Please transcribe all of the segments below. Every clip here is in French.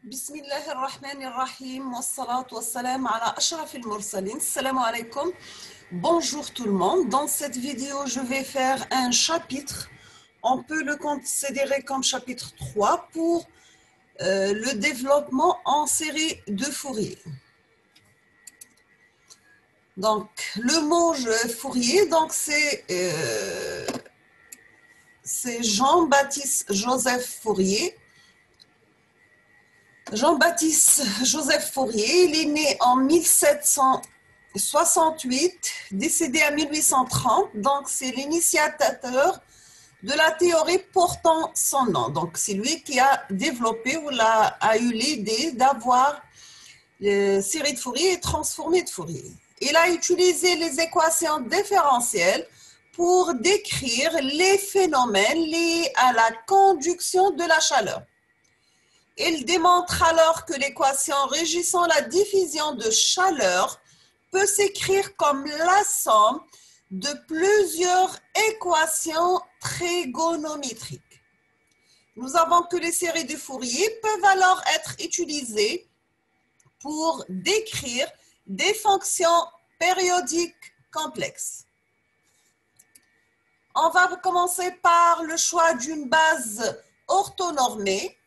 بسم الله الرحمن الرحيم والصلاة والسلام على أشرف المرسلين. Salam alaikum. Bonjour tout le monde. Dans cette vidéo, je vais faire un chapitre. On peut le considérer comme chapitre 3 pour le développement en série de Fourier. Donc, le mot Fourier, donc c'est Jean-Baptiste Joseph Fourier. Jean-Baptiste Joseph Fourier, il est né en 1768, décédé en 1830, donc c'est l'initiateur de la théorie portant son nom. Donc c'est lui qui a développé ou a eu l'idée d'avoir les séries de Fourier et transformées de Fourier. Il a utilisé les équations différentielles pour décrire les phénomènes liés à la conduction de la chaleur. Il démontre alors que l'équation régissant la diffusion de chaleur peut s'écrire comme la somme de plusieurs équations trigonométriques. Nous avons que les séries de Fourier peuvent alors être utilisées pour décrire des fonctions périodiques complexes. On va commencer par le choix d'une base orthonormée.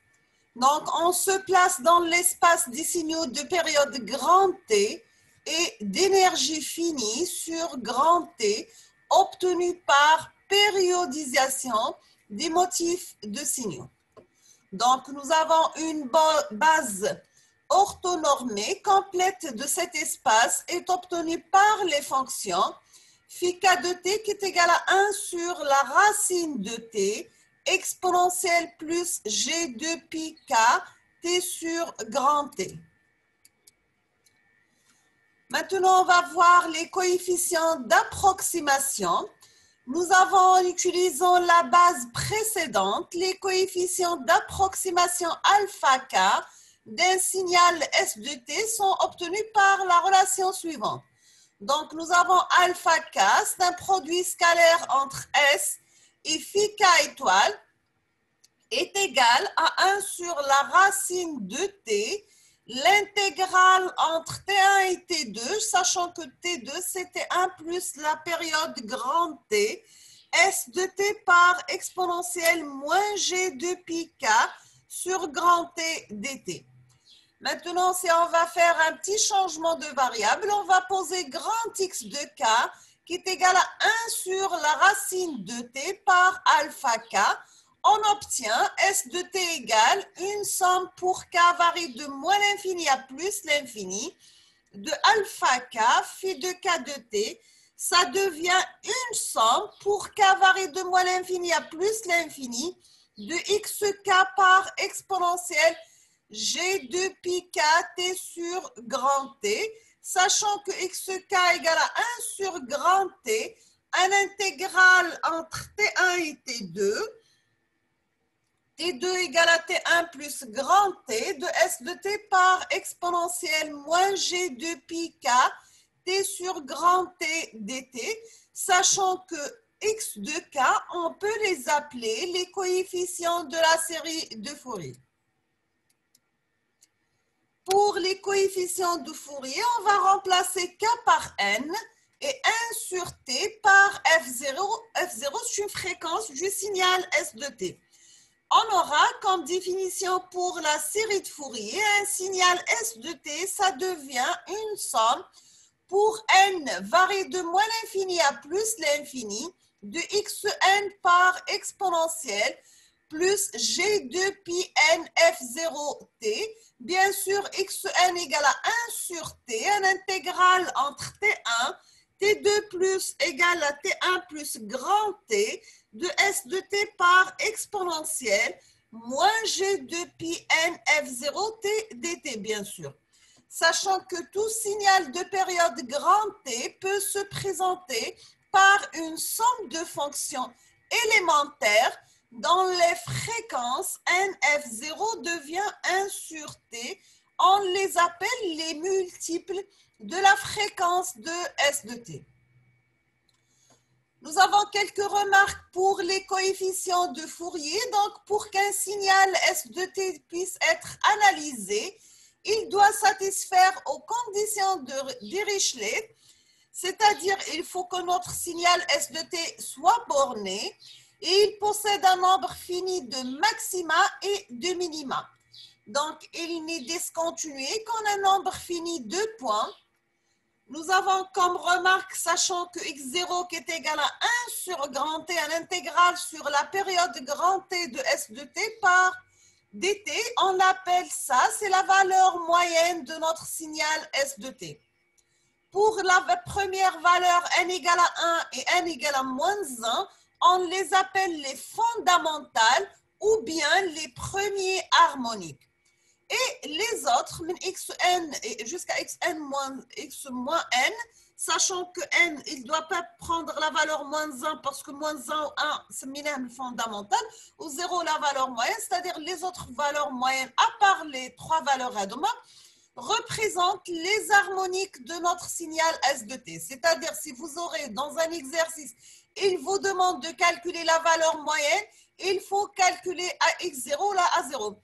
Donc, on se place dans l'espace des signaux de période grand T et d'énergie finie sur grand T obtenue par périodisation des motifs de signaux. Donc, nous avons une base orthonormée complète de cet espace est obtenue par les fonctions phi k de t qui est égal à 1 sur la racine de t exponentielle plus g de pi k t sur grand T. Maintenant, on va voir les coefficients d'approximation. Nous avons, en utilisant la base précédente, les coefficients d'approximation alpha k d'un signal S de t sont obtenus par la relation suivante. Donc, nous avons alpha k, c'est un produit scalaire entre S et phi k étoile est égal à 1 sur la racine de t, l'intégrale entre t1 et t2, sachant que t2 c'était 1 plus la période grand T, S de t par exponentielle moins g de pi k sur grand T dt. Maintenant, si on va faire un petit changement de variable, on va poser grand X de k qui est égal à 1 sur la racine de t par alpha k. On obtient S de t égale une somme pour k varie de moins l'infini à plus l'infini de alpha k phi de k de t. Ça devient une somme pour k varie de moins l'infini à plus l'infini de xk par exponentielle g de pi k t sur grand T, sachant que xk égale à 1 sur grand T, un intégral entre t1 et t2, t2 égale à t1 plus grand T de S de t par exponentielle moins g de pi k t sur grand T dt, sachant que x de k, on peut les appeler les coefficients de la série de Fourier. Pour les coefficients de Fourier, on va remplacer k par n et 1 sur t par f0. F0, c'est une fréquence du signal S de t. On aura comme définition pour la série de Fourier, un signal S de t, ça devient une somme pour n varie de moins l'infini à plus l'infini de xn par exponentielle plus g de pi n f0 t. Bien sûr, xn égale à 1 sur t, un intégral entre t1, t2 plus égale à t1 plus grand T de S de t par exponentielle moins g de pi n f0 t dt, bien sûr. Sachant que tout signal de période grand T peut se présenter par une somme de fonctions élémentaires dont les fréquences nf0 devient 1 sur t. On les appelle les multiples de la fréquence de S de t. Nous avons quelques remarques pour les coefficients de Fourier. Donc, pour qu'un signal S de t puisse être analysé, il doit satisfaire aux conditions de Dirichlet, c'est-à-dire il faut que notre signal S de t soit borné et il possède un nombre fini de maxima et de minima. Donc, il n'est discontinué qu'en un nombre fini de points. Nous avons comme remarque, sachant que x0 qui est égal à 1 sur grand T, un intégral sur la période grand T de S de t par dt, on l'appelle ça, c'est la valeur moyenne de notre signal S de t. Pour la première valeur n égale à 1 et n égale à moins 1, on les appelle les fondamentales ou bien les premiers harmoniques. Et les autres, xn jusqu'à xn moins x moins n, sachant que n, il ne doit pas prendre la valeur moins 1 parce que moins 1 ou 1, c'est minimum fondamental, ou 0 la valeur moyenne, c'est-à-dire les autres valeurs moyennes, à part les trois valeurs Hadamard, représentent les harmoniques de notre signal S de t. C'est-à-dire, si vous aurez dans un exercice, il vous demande de calculer la valeur moyenne, il faut calculer à x0 là à 0.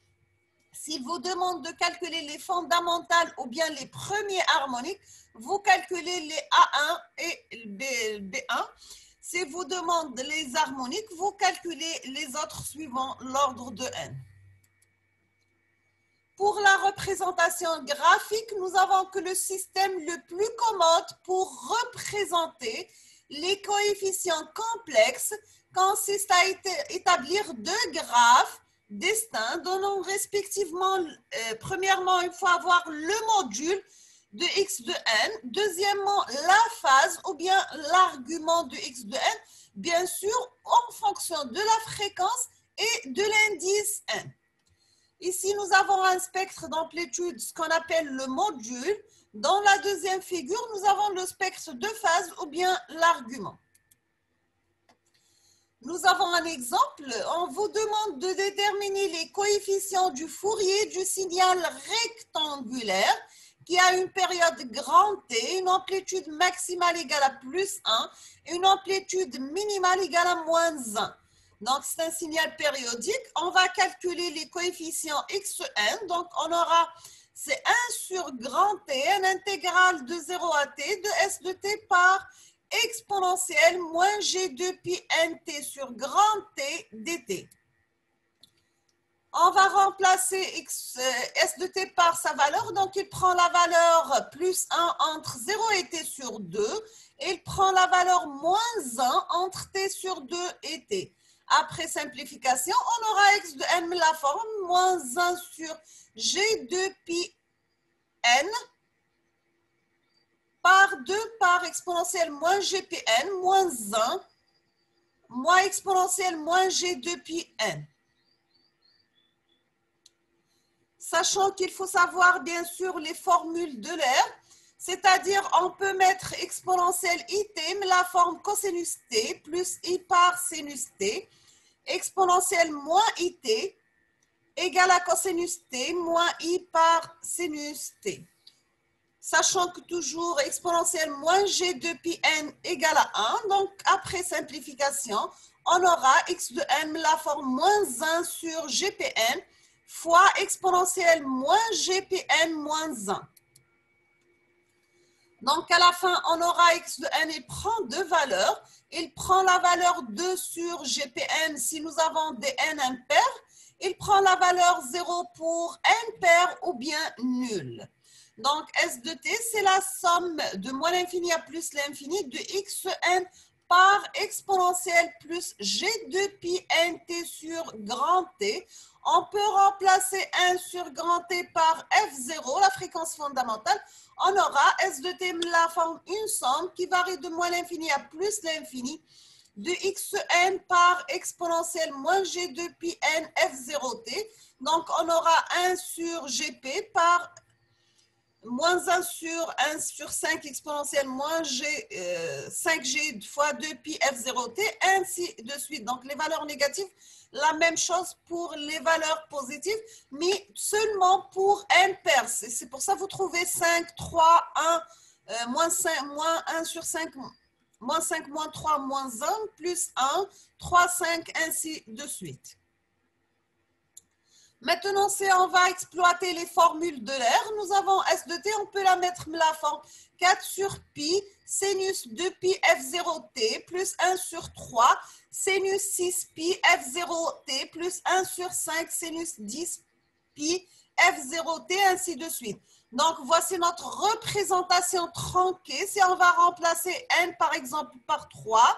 S'il vous demande de calculer les fondamentales ou bien les premiers harmoniques, vous calculez les A1 et B1. S'il vous demande les harmoniques, vous calculez les autres suivant l'ordre de n. Pour la représentation graphique, nous avons que le système le plus commode pour représenter les coefficients complexes consiste à établir deux graphes distincts donnant respectivement, premièrement, il faut avoir le module de x de n, deuxièmement, la phase ou bien l'argument de x de n, bien sûr, en fonction de la fréquence et de l'indice n. Ici, nous avons un spectre d'amplitude, ce qu'on appelle le module. Dans la deuxième figure, nous avons le spectre de phase ou bien l'argument. Nous avons un exemple. On vous demande de déterminer les coefficients du Fourier du signal rectangulaire qui a une période grand T, une amplitude maximale égale à plus 1 et une amplitude minimale égale à moins 1. Donc, c'est un signal périodique. On va calculer les coefficients xn. Donc, on aura, c'est 1 sur grand T, un intégral de 0 à t de s de t par exponentielle moins g2 pi nt sur grand T dt. On va remplacer s de t par sa valeur. Donc, il prend la valeur plus 1 entre 0 et t sur 2. Et il prend la valeur moins 1 entre t sur 2 et t. Après simplification, on aura x de n, la forme, moins 1 sur g2 pi n par 2 par exponentielle moins gpn moins 1 moins exponentielle moins g2 pi n. Sachant qu'il faut savoir bien sûr les formules de l'air, c'est-à-dire on peut mettre exponentielle it, mais la forme cosinus t plus i par sinus t, exponentielle moins it égale à cosinus t moins i par sinus t. Sachant que toujours exponentielle moins g2 pi n égale à 1, donc après simplification, on aura x de n, la forme moins 1 sur gpn fois exponentielle moins gpn moins 1. Donc, à la fin, on aura x de n, il prend deux valeurs. Il prend la valeur 2 sur gpn si nous avons des n impairs. Il prend la valeur 0 pour n pair ou bien nul. Donc, S de t, c'est la somme de moins l'infini à plus l'infini de x n par exponentielle plus g2 pi nt sur grand T. On peut remplacer 1 sur grand T par f0, la fréquence fondamentale. On aura S de t, la forme une somme qui varie de moins l'infini à plus l'infini de xn par exponentielle moins g2 pi n f0t. Donc, on aura 1 sur gp par moins 1 sur 5 exponentielle moins g, 5g fois 2 pi f0t, ainsi de suite. Donc, les valeurs négatives, la même chose pour les valeurs positives, mais seulement pour n paires. C'est pour ça que vous trouvez 5, 3, 1, moins 1 sur 5, moins 5, moins 3, moins 1, plus 1, 3, 5, ainsi de suite. Maintenant, on va exploiter les formules de l'air. Nous avons S de t, on peut la mettre la forme 4 sur pi, sinus 2 pi f0t, plus 1 sur 3, sinus 6 pi f0t, plus 1 sur 5, sinus 10 pi f0t, ainsi de suite. Donc, voici notre représentation tronquée. Si on va remplacer n, par exemple, par 3,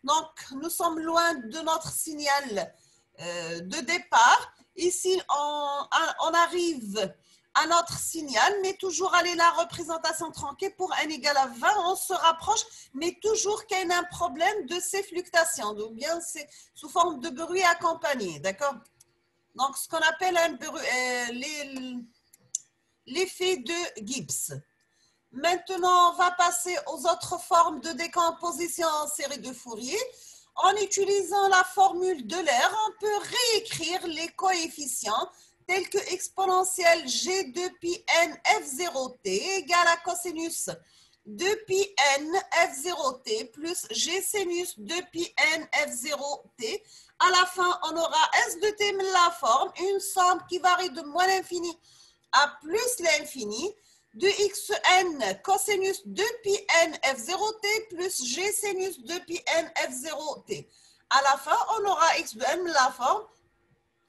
donc nous sommes loin de notre signal de départ. Ici, on arrive à notre signal, mais toujours aller la représentation tronquée pour n égale à 20, on se rapproche, mais toujours qu'il y a un problème de ces fluctuations, ou bien c'est sous forme de bruit accompagné, d'accord? Donc, ce qu'on appelle l'effet de Gibbs. Maintenant, on va passer aux autres formes de décomposition en série de Fourier. En utilisant la formule de l'air, on peut réécrire les coefficients tels que exponentielle g de pi n f0t égale à cosinus de pi n f0t plus g sinus de pi n f0t. À la fin, on aura s de t la forme, une somme qui varie de moins l'infini à plus l'infini, de xn cosinus de pi n f0t plus g sinus de pi n f0t. À la fin, on aura x de n la forme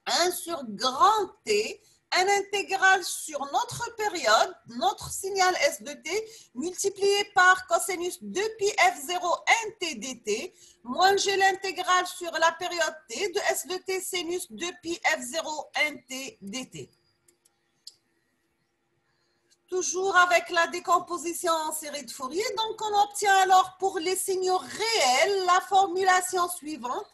1 sur grand T, un intégral sur notre période, notre signal S de t, multiplié par cosinus de pi f0 nt dt, moins g l'intégrale sur la période t de S de t sinus de pi f0 nt dt. Toujours avec la décomposition en série de Fourier, donc on obtient alors pour les signaux réels la formulation suivante.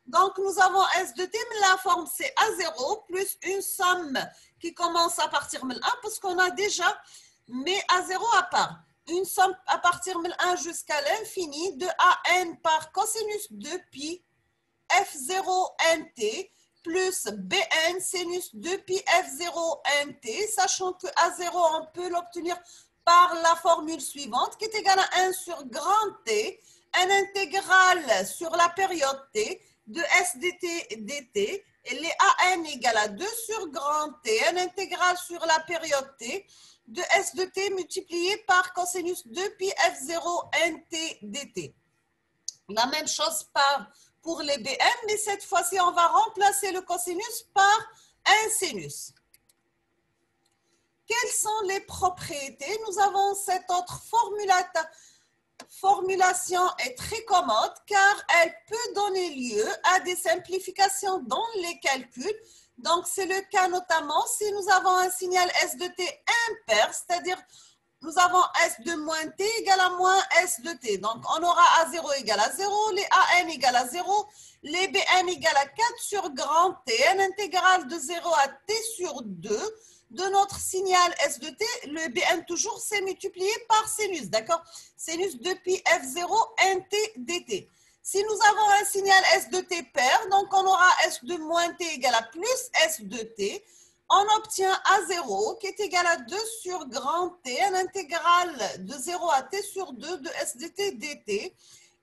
Donc nous avons S de t, mais la forme c'est A0 plus une somme qui commence à partir de 1 parce qu'on a déjà, mais A0 à part. Une somme à partir de 1 jusqu'à l'infini de AN par cosinus de pi F0 nt plus Bn sinus de pi F0 nt, sachant que A0, on peut l'obtenir par la formule suivante, qui est égale à 1 sur grand T, un intégral sur la période T de S dt dt, et les AN égale à 2 sur grand T, un intégral sur la période T de S de T multiplié par cosinus de pi F0 nt dt. La même chose pour les Bn, mais cette fois-ci, on va remplacer le cosinus par un sinus. Quelles sont les propriétés? Nous avons cette autre formulation est très commode car elle peut donner lieu à des simplifications dans les calculs. Donc, c'est le cas notamment si nous avons un signal S de t impair, c'est-à-dire nous avons S de moins t égale à moins S de t. Donc, on aura A0 égale à 0, les AN égale à 0, les BN égale à 4 sur grand T, un intégral de 0 à t sur 2 de notre signal S de t. Le BN toujours, c'est multiplié par sinus, d'accord? Sinus de pi F0 nt dt. Si nous avons un signal S de t pair, donc on aura S de moins t égale à plus S de t. On obtient A0 qui est égal à 2 sur grand T, un intégral de 0 à t sur 2 de S de t dt.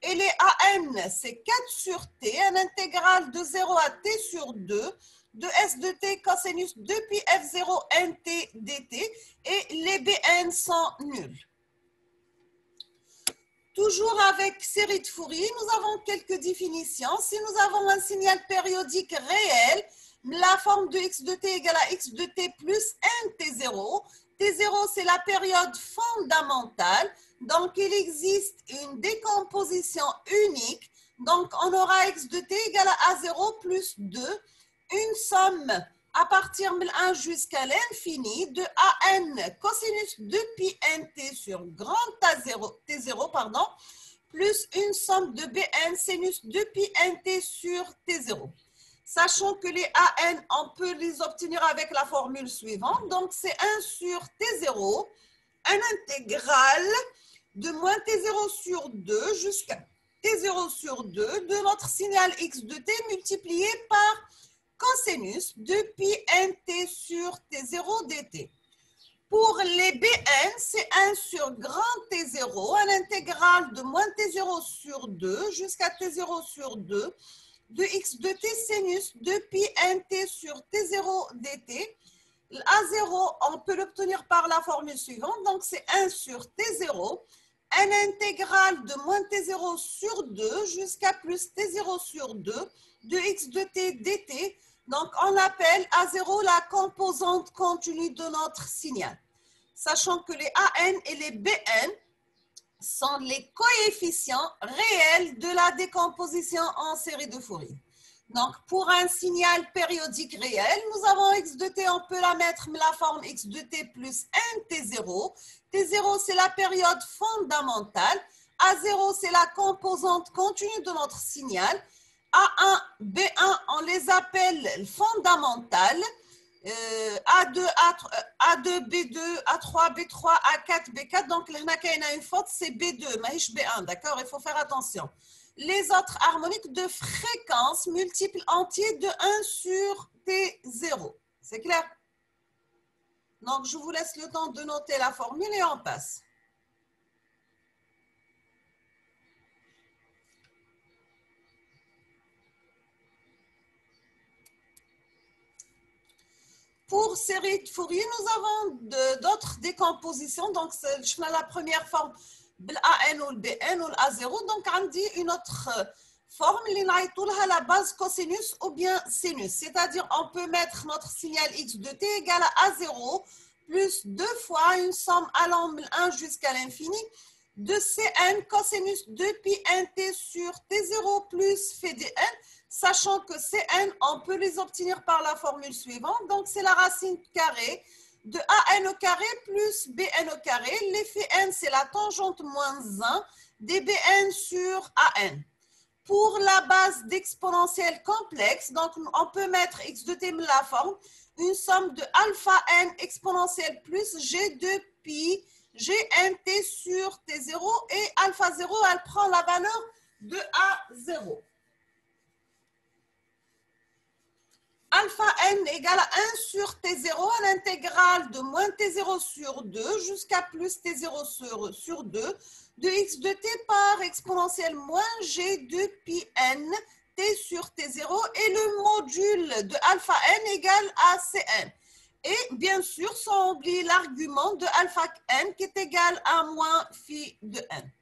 Et les AN, c'est 4 sur t, un intégral de 0 à t sur 2 de S de t cosinus de pi F0 nt dt. Et les BN sont nuls. Toujours avec série de Fourier, nous avons quelques définitions. Si nous avons un signal périodique réel, la forme de x de t égale à x de t plus n t0. T0, c'est la période fondamentale. Donc, il existe une décomposition unique. Donc, on aura x de t égale à A0 plus 2. Une somme à partir de 1 jusqu'à l'infini de AN cosinus de pi nt sur grand T0, pardon, plus une somme de BN sinus de pi nt sur T0. Sachant que les AN, on peut les obtenir avec la formule suivante. Donc, c'est 1 sur T0, un intégral de moins T0 sur 2 jusqu'à T0 sur 2 de notre signal x de t multiplié par cosinus de pi nt sur T0 dt. Pour les Bn, c'est 1 sur grand T0, un intégral de moins T0 sur 2 jusqu'à T0 sur 2 de x de t sinus de pi nt sur T0 dt. A0, on peut l'obtenir par la formule suivante, donc c'est 1 sur T0, un intégral de moins T0 sur 2 jusqu'à plus T0 sur 2 de x de t dt. Donc, on appelle A0 la composante continue de notre signal. Sachant que les AN et les BN sont les coefficients réels de la décomposition en série de Fourier. Donc, pour un signal périodique réel, nous avons x de t, on peut la mettre la forme x de t plus 1 T0. T0, c'est la période fondamentale. A0, c'est la composante continue de notre signal. A1, B1, on les appelle fondamentales. A2, B2, A3, B3, A4, B4. Donc, il y a une faute, c'est B2, mais B1, d'accord? Il faut faire attention. Les autres harmoniques de fréquence multiples entiers de 1 sur T0. C'est clair? Donc, je vous laisse le temps de noter la formule et on passe. Pour série de Fourier, nous avons d'autres décompositions. Donc, je fais la première forme, l'AN ou le BN ou l'A0. Donc, on dit une autre forme, la base cosinus ou bien sinus. C'est-à-dire, on peut mettre notre signal x de t égale à A0 plus 2 fois une somme allant de 1 jusqu'à l'infini de Cn cosinus de pi nt sur T0 plus phi dn. Sachant que Cn, on peut les obtenir par la formule suivante. Donc, c'est la racine carrée de AN au carré plus BN au carré. L'effet N, c'est la tangente moins 1 des BN sur AN. Pour la base d'exponentielle complexe, donc on peut mettre x de t la forme, une somme de alpha n exponentielle plus g de pi gnt sur T0 et alpha 0, elle prend la valeur de A0. Alpha n égale à 1 sur T0 à l'intégrale de moins T0 sur 2 jusqu'à plus T0 sur 2 de x de t par exponentielle moins g de pi n t sur T0 et le module de alpha n égale à Cn. Et bien sûr, sans oublier l'argument de alpha n qui est égal à moins phi de n.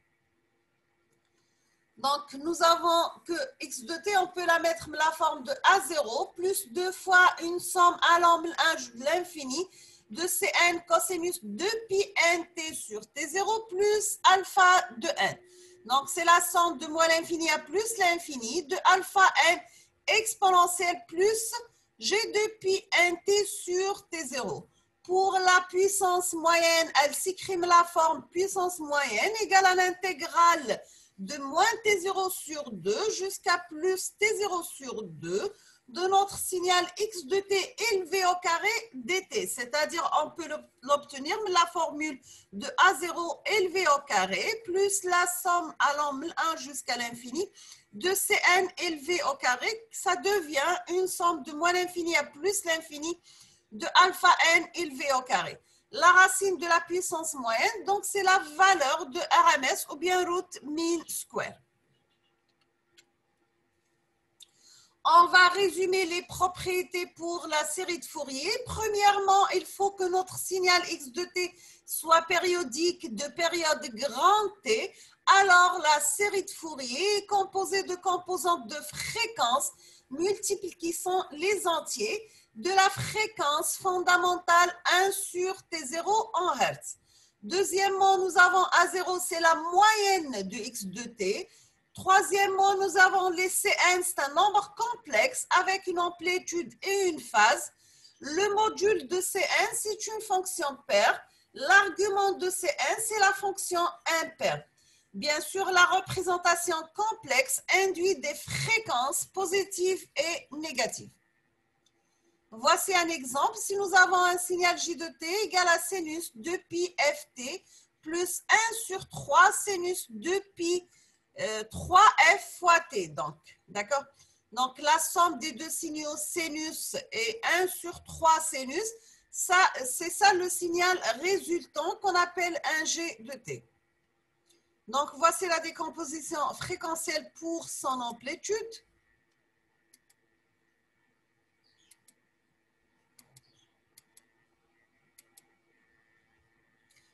Donc, nous avons que x de t, on peut la mettre la forme de A0 plus 2 fois une somme allant de l'infini de Cn cosinus de pi nt sur T0 plus alpha de n. Donc, c'est la somme de moins l'infini à plus l'infini de alpha n exponentielle plus g de pi nt sur T0. Pour la puissance moyenne, elle s'écrit la forme puissance moyenne égale à l'intégrale de moins T0 sur 2 jusqu'à plus T0 sur 2 de notre signal x de t élevé au carré dt. C'est-à-dire, on peut l'obtenir la formule de A0 élevé au carré plus la somme allant de 1 jusqu'à l'infini de Cn élevé au carré. Ça devient une somme de moins l'infini à plus l'infini de alpha n élevé au carré. La racine de la puissance moyenne, donc c'est la valeur de RMS ou bien root mean square. On va résumer les propriétés pour la série de Fourier. Premièrement, il faut que notre signal x de t soit périodique de période grand T. Alors, la série de Fourier est composée de composantes de fréquences multiples qui sont les entiers de la fréquence fondamentale 1 sur T0 en Hertz. Deuxièmement, nous avons A0, c'est la moyenne de x de t. Troisièmement, nous avons les Cn, c'est un nombre complexe avec une amplitude et une phase. Le module de Cn, c'est une fonction paire. L'argument de Cn, c'est la fonction impaire. Bien sûr, la représentation complexe induit des fréquences positives et négatives. Voici un exemple. Si nous avons un signal j de t égal à sinus de pi ft plus 1 sur 3 sinus de pi 3f fois t. Donc, d'accord? Donc, la somme des deux signaux sinus et 1 sur 3 sinus, C'est ça le signal résultant qu'on appelle un G de T. Donc, voici la décomposition fréquentielle pour son amplitude.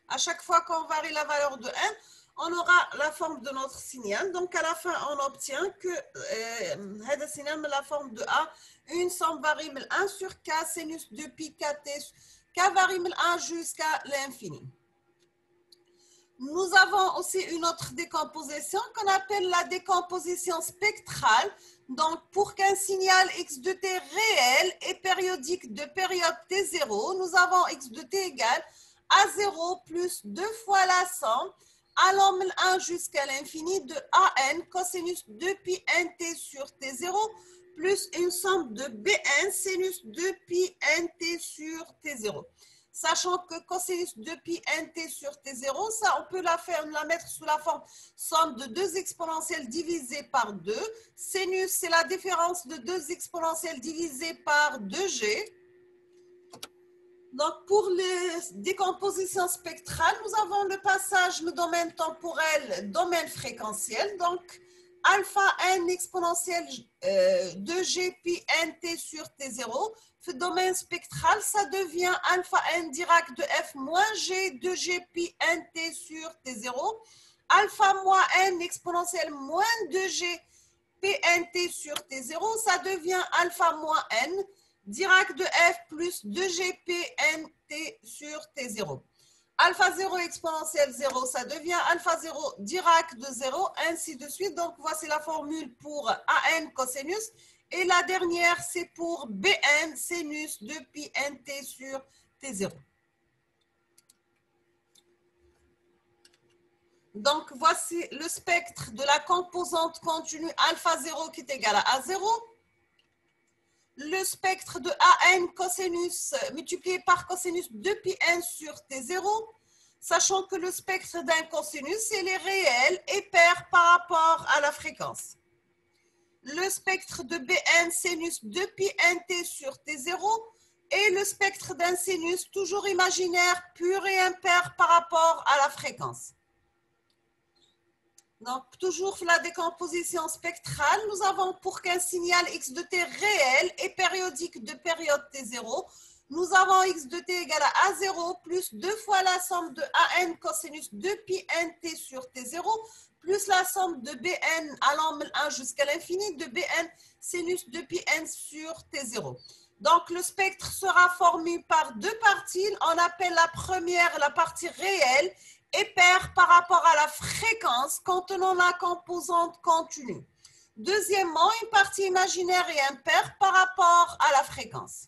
À chaque fois qu'on varie la valeur de n, on aura la forme de notre signal. Donc, à la fin, on obtient que le signal la forme de A, une somme varie de 1 sur K sinus de pi kt, K varie de 1 jusqu'à l'infini. Nous avons aussi une autre décomposition qu'on appelle la décomposition spectrale. Donc, pour qu'un signal x de t réel et périodique de période t0, nous avons x de t égale A0 plus 2 fois la somme allant de 1 jusqu'à l'infini de AN cosinus 2 pi nt sur T0 plus une somme de BN sinus 2 pi nt sur T0. Sachant que cosinus 2 pi nt sur T0, ça on peut la mettre sous la forme somme de 2 exponentielles divisées par 2. Sinus, c'est la différence de 2 exponentielles divisées par 2G. Donc, pour les décompositions spectrales, nous avons le passage de domaine temporel, domaine fréquentiel. Donc, alpha n exponentielle 2g pi nt sur t0. Le domaine spectral, ça devient alpha n Dirac de f moins g 2g pi nt sur t0. Alpha moins n exponentielle moins 2g pnt sur t0, ça devient alpha moins n Dirac de f plus 2gpnt sur t0. Alpha 0 exponentielle 0, ça devient alpha 0 Dirac de 0, ainsi de suite. Donc, voici la formule pour an cosinus. Et la dernière, c'est pour bn sinus de pi nt sur t0. Donc, voici le spectre de la composante continue alpha 0 qui est égal à A0. Le spectre de AN cosinus multiplié par cosinus de pi n sur T0, sachant que le spectre d'un cosinus, il est réel et pair par rapport à la fréquence. Le spectre de BN sinus de pi nt sur T0 et le spectre d'un sinus toujours imaginaire, pur et impair par rapport à la fréquence. Donc, toujours la décomposition spectrale, nous avons pour qu'un signal x de t réel et périodique de période t0, nous avons x de t égale à A0 plus 2 fois la somme de AN cosinus de pi nt sur t0 plus la somme de Bn allant de 1 jusqu'à l'infini de Bn sinus de pi n sur t0. Donc, le spectre sera formé par deux parties. On appelle la première la partie réelle et pair par rapport à la fréquence contenant la composante continue. Deuxièmement, une partie imaginaire et impaire par rapport à la fréquence.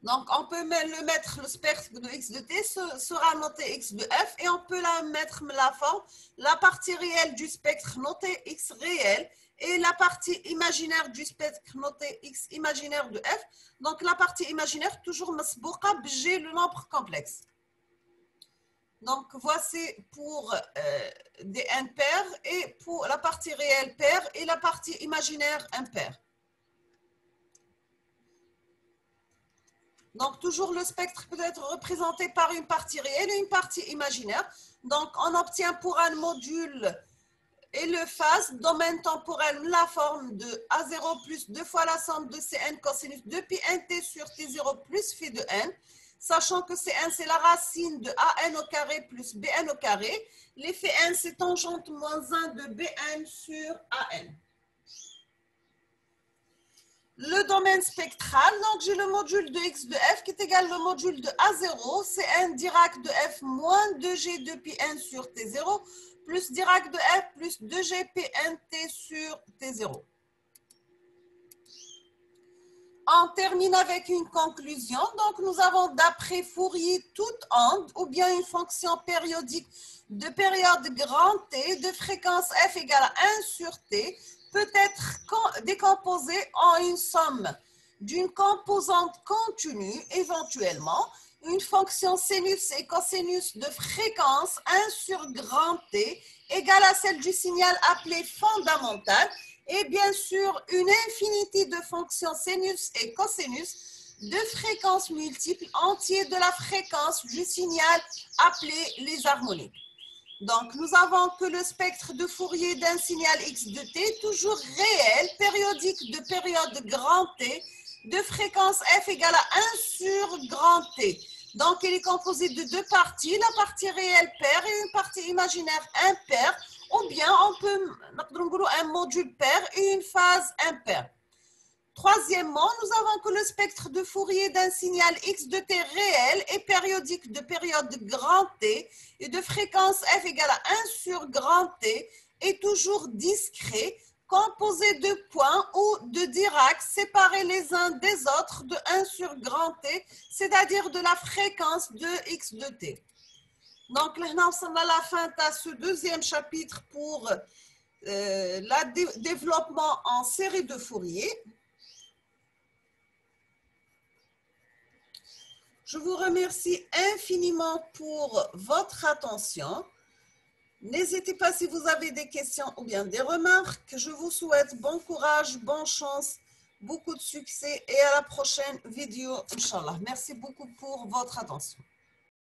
Donc, on peut le spectre de x de t sera noté x de f et on peut la mettre la forme, la partie réelle du spectre notée x réel et la partie imaginaire du spectre notée x imaginaire de f. Donc, la partie imaginaire toujours masbouqa bg le nombre complexe. Donc, voici pour des impairs et pour la partie réelle paire et la partie imaginaire impaire. Donc, toujours le spectre peut être représenté par une partie réelle et une partie imaginaire. Donc, on obtient pour un module et le phase, domaine temporel, la forme de A0 plus 2 fois la somme de Cn cosinus de pi nt sur T0 plus phi de n. Sachant que Cn, c'est la racine de AN au carré plus BN au carré. L'effet n, c'est tangente moins 1 de BN sur AN. Le domaine spectral, donc j'ai le module de x de f qui est égal au module de A0, Cn Dirac de f moins 2g de pi n sur T0 plus Dirac de f plus 2g pnt sur T0. On termine avec une conclusion. Donc, nous avons d'après Fourier toute onde ou bien une fonction périodique de période grand T de fréquence f égale à 1 sur T peut être décomposée en une somme d'une composante continue, éventuellement, une fonction sinus et cosinus de fréquence 1 sur grand T égale à celle du signal appelé fondamental et bien sûr une infinité de fonctions sinus et cosinus de fréquences multiples entiers de la fréquence du signal appelé les harmoniques. Donc, nous avons que le spectre de Fourier d'un signal x de t, toujours réel, périodique de période grand T, de fréquence f égale à 1 sur grand T. Donc, il est composé de deux parties, la partie réelle paire et une partie imaginaire impaire, ou bien on peut un module paire et une phase impaire. Troisièmement, nous avons que le spectre de Fourier d'un signal x de t réel et périodique de période grand T et de fréquence f égale à 1 sur grand T est toujours discret, composé de points ou de Dirac séparés les uns des autres de 1 sur grand T, c'est-à-dire de la fréquence de x de t. Donc, là, on sommes à la fin de ce deuxième chapitre pour le développement en série de Fourier. Je vous remercie infiniment pour votre attention. N'hésitez pas si vous avez des questions ou bien des remarques. Je vous souhaite bon courage, bonne chance, beaucoup de succès et à la prochaine vidéo, Inch'Allah. Merci beaucoup pour votre attention.